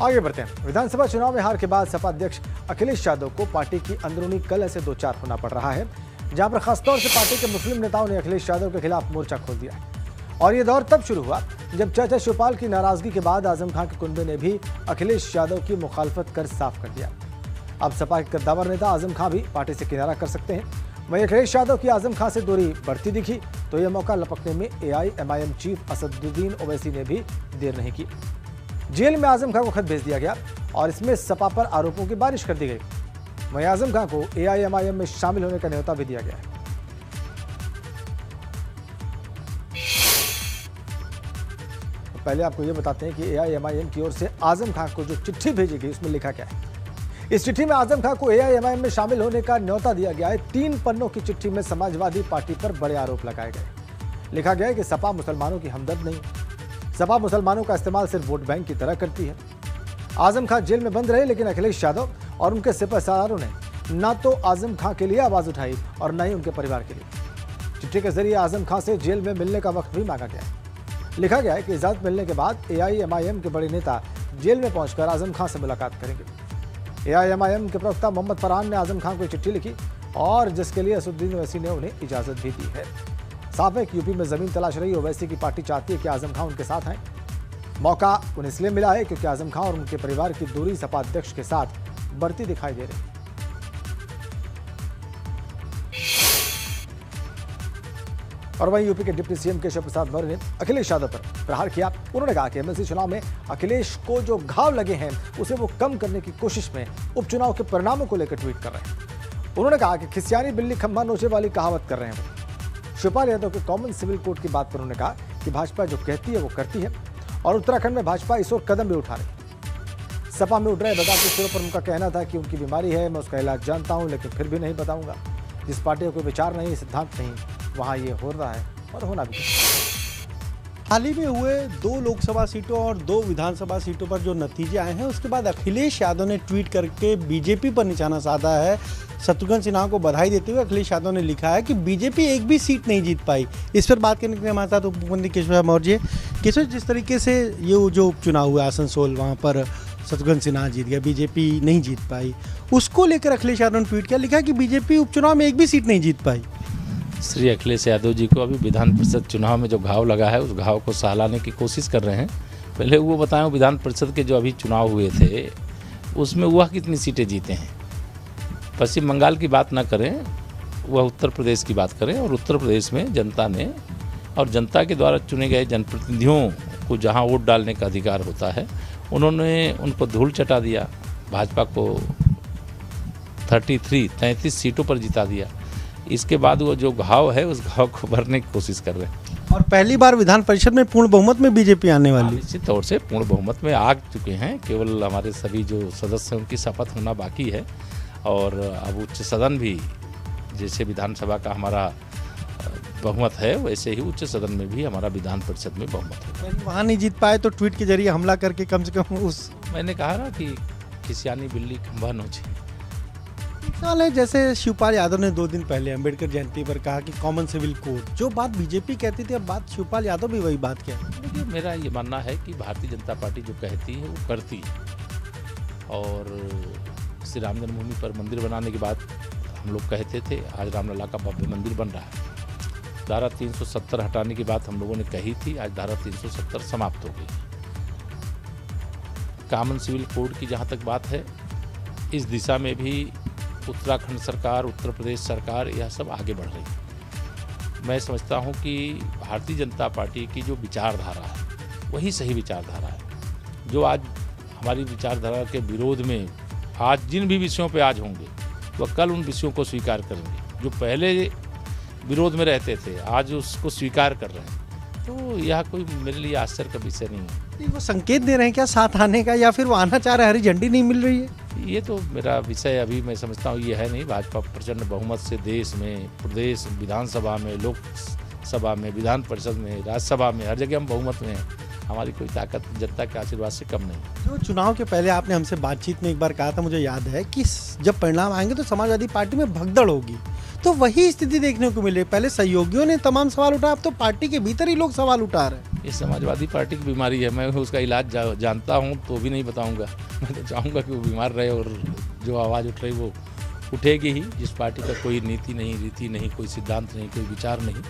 आगे बढ़ते हैं। विधानसभा चुनाव में हार के बाद सपा अध्यक्ष अखिलेश यादव को पार्टी की अंदरूनी कलह से दो चार होना पड़ रहा है, जहां पर खासतौर से पार्टी के मुस्लिम नेताओं ने अखिलेश यादव के खिलाफ मोर्चा खोल दिया है। और ये दौर तब शुरू हुआ जब चाचा शिवपाल की नाराजगी के बाद आजम खां के कुनबे ने भी अखिलेश यादव की मुखालफत कर साफ कर दिया। अब सपा के कद्दावर नेता आजम खां भी पार्टी से किनारा कर सकते हैं। वहीं अखिलेश यादव की आजम खां से दूरी बढ़ती दिखी तो यह मौका लपकने में AIMIM चीफ असदुद्दीन ओवैसी ने भी देर नहीं की। जेल में आजम खां को खत भेज दिया गया और इसमें सपा पर आरोपों की बारिश कर दी गई। वहीं आजम खां को AIMIM में शामिल होने का न्योता भी दिया गया है। तो पहले आपको यह बताते हैं कि AIMIM की ओर से आजम खां को जो चिट्ठी भेजी गई उसमें लिखा क्या है। इस चिट्ठी में आजम खां को AIMIM में शामिल होने का न्योता दिया गया है। 3 पन्नों की चिट्ठी में समाजवादी पार्टी पर बड़े आरोप लगाए गए। लिखा गया है कि सपा मुसलमानों की हमदर्द नहीं, सपा मुसलमानों का इस्तेमाल सिर्फ वोट बैंक की तरह करती है। आजम खां जेल में बंद रहे, लेकिन अखिलेश यादव और उनके सिपहसालारों ने न तो आजम खां के लिए आवाज उठाई और न ही उनके परिवार के लिए। चिट्ठी के जरिए आजम खां से जेल में मिलने का वक्त भी मांगा गया है। लिखा गया है कि इजाजत मिलने के बाद AIMIM के बड़े नेता जेल में पहुंचकर आजम खां से मुलाकात करेंगे। AIMIM के प्रवक्ता मोहम्मद फरहान ने आजम खां को चिट्ठी लिखी और जिसके लिए असदुद्दीन ओवैसी ने उन्हें इजाजत भी दी है। साफ है कि यूपी में जमीन तलाश रही ओवैसी की पार्टी चाहती है कि आजम खां उनके साथ आए। मौका उन्हें इसलिए मिला है क्योंकि आजम खां और उनके परिवार की दूरी सपा अध्यक्ष के साथ बढ़ती दिखाई दे रही है। और वहीं यूपी के डिप्टी CM केशव प्रसाद मौर्य ने अखिलेश यादव पर प्रहार किया। उन्होंने कहा कि MLC चुनाव में अखिलेश को जो घाव लगे हैं उसे वो कम करने की कोशिश में उपचुनाव के परिणामों को लेकर ट्वीट कर रहे हैं। उन्होंने कहा कि खिसियानी बिल्ली खंभा नोचे वाली कहावत कर रहे हैं वो। शिवपाल यादव के कॉमन सिविल कोड की बात पर उन्होंने कहा कि भाजपा जो कहती है वो करती है और उत्तराखंड में भाजपा इस ओर कदम भी उठा रही है। सपा में उठ रहे बता के सिरों पर उनका कहना था कि उनकी बीमारी है, मैं उसका इलाज जानता हूं, लेकिन फिर भी नहीं बताऊंगा। जिस पार्टी का कोई विचार नहीं, सिद्धांत नहीं, वहां ये हो रहा है और होना भी। हाल ही में हुए 2 लोकसभा सीटों और 2 विधानसभा सीटों पर जो नतीजे आए हैं उसके बाद अखिलेश यादव ने ट्वीट करके बीजेपी पर निशाना साधा है। शत्रुघ्न सिन्हा को बधाई देते हुए अखिलेश यादव ने लिखा है कि बीजेपी एक भी सीट नहीं जीत पाई। इस पर बात करने के लिए हमारे साथ उप मुख्यमंत्री केशव मौर्य। केशव, जिस तरीके से ये जो उपचुनाव हुआ आसनसोल, वहाँ पर शत्रुघ्न सिन्हा जीत गया, बीजेपी नहीं जीत पाई, उसको लेकर अखिलेश यादव ने ट्वीट किया, लिखा कि बीजेपी उपचुनाव में एक भी सीट नहीं जीत पाई। श्री अखिलेश यादव जी को अभी विधान परिषद चुनाव में जो घाव लगा है उस घाव को सहलाने की कोशिश कर रहे हैं। पहले वो बताएं, विधान परिषद के जो अभी चुनाव हुए थे उसमें वह कितनी सीटें जीते हैं। पश्चिम बंगाल की बात ना करें, वह उत्तर प्रदेश की बात करें। और उत्तर प्रदेश में जनता ने और जनता के द्वारा चुने गए जनप्रतिनिधियों को जहां वोट डालने का अधिकार होता है, उन्होंने उनको धूल चटा दिया। भाजपा को 33 सीटों पर जिता दिया। इसके बाद वो जो घाव है उस घाव को भरने की कोशिश कर रहे हैं। और पहली बार विधान परिषद में पूर्ण बहुमत में बीजेपी आने वाली। निश्चित तौर से पूर्ण बहुमत में आ चुके हैं। केवल हमारे सभी जो सदस्य हैं उनकी शपथ होना बाकी है। और अब उच्च सदन भी, जैसे विधानसभा का हमारा बहुमत है वैसे ही उच्च सदन में भी हमारा विधान परिषद में बहुमत है। वहाँ नहीं जीत पाए तो ट्वीट के जरिए हमला करके कम से कम उस, मैंने कहा ना कि खिसियानी बिल्ली खंभा नोचे। सवाल है, जैसे शिवपाल यादव ने 2 दिन पहले अंबेडकर जयंती पर कहा कि कॉमन सिविल कोड, जो बात बीजेपी कहती थी अब बात शिवपाल यादव भी वही बात कहते हैं। देखिए, मेरा ये मानना है कि भारतीय जनता पार्टी जो कहती है वो करती है। और श्री राम जन्मभूमि पर मंदिर बनाने की बात हम लोग कहते थे, आज रामलला का भव्य मंदिर बन रहा है। धारा 370 हटाने की बात हम लोगों ने कही थी, आज धारा 370 समाप्त हो गई। कॉमन सिविल कोड की जहाँ तक बात है, इस दिशा में भी उत्तराखंड सरकार, उत्तर प्रदेश सरकार, यह सब आगे बढ़ रही है। मैं समझता हूं कि भारतीय जनता पार्टी की जो विचारधारा है वही सही विचारधारा है। जो आज हमारी विचारधारा के विरोध में आज जिन भी विषयों पे आज होंगे वह कल उन विषयों को स्वीकार करेंगे। जो पहले विरोध में रहते थे आज उसको स्वीकार कर रहे हैं, तो यह कोई मेरे लिए आश्चर्य का विषय नहीं है। वो संकेत दे रहे हैं क्या साथ आने का, या फिर वो आना चाह रहे हैं, हरी झंडी नहीं मिल रही है? ये तो मेरा विषय अभी मैं समझता हूँ ये है नहीं। भाजपा प्रचंड बहुमत से देश में, प्रदेश विधानसभा में, लोकसभा में, विधान परिषद में, राज्यसभा में, हर जगह हम बहुमत में हैं। हमारी कोई ताकत जनता के आशीर्वाद से कम नहीं। जो चुनाव के पहले आपने हमसे बातचीत में एक बार कहा था, मुझे याद है कि जब परिणाम आएंगे तो समाजवादी पार्टी में भगदड़ होगी, तो वही स्थिति देखने को मिले। पहले सहयोगियों ने तमाम सवाल उठाए, अब तो पार्टी के भीतर ही लोग सवाल उठा रहे हैं। ये समाजवादी पार्टी की बीमारी है। मैं उसका इलाज जानता हूँ तो भी नहीं बताऊँगा। मैं तो चाहूँगा कि वो बीमार रहे और जो आवाज़ उठ रही वो उठेगी ही। जिस पार्टी का कोई नीति नहीं, रीति नहीं, कोई सिद्धांत नहीं, कोई विचार नहीं,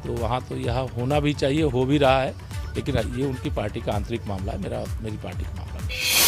तो वहाँ तो यह होना भी चाहिए, हो भी रहा है। लेकिन ये उनकी पार्टी का आंतरिक मामला है, मेरी पार्टी का मामला नहीं।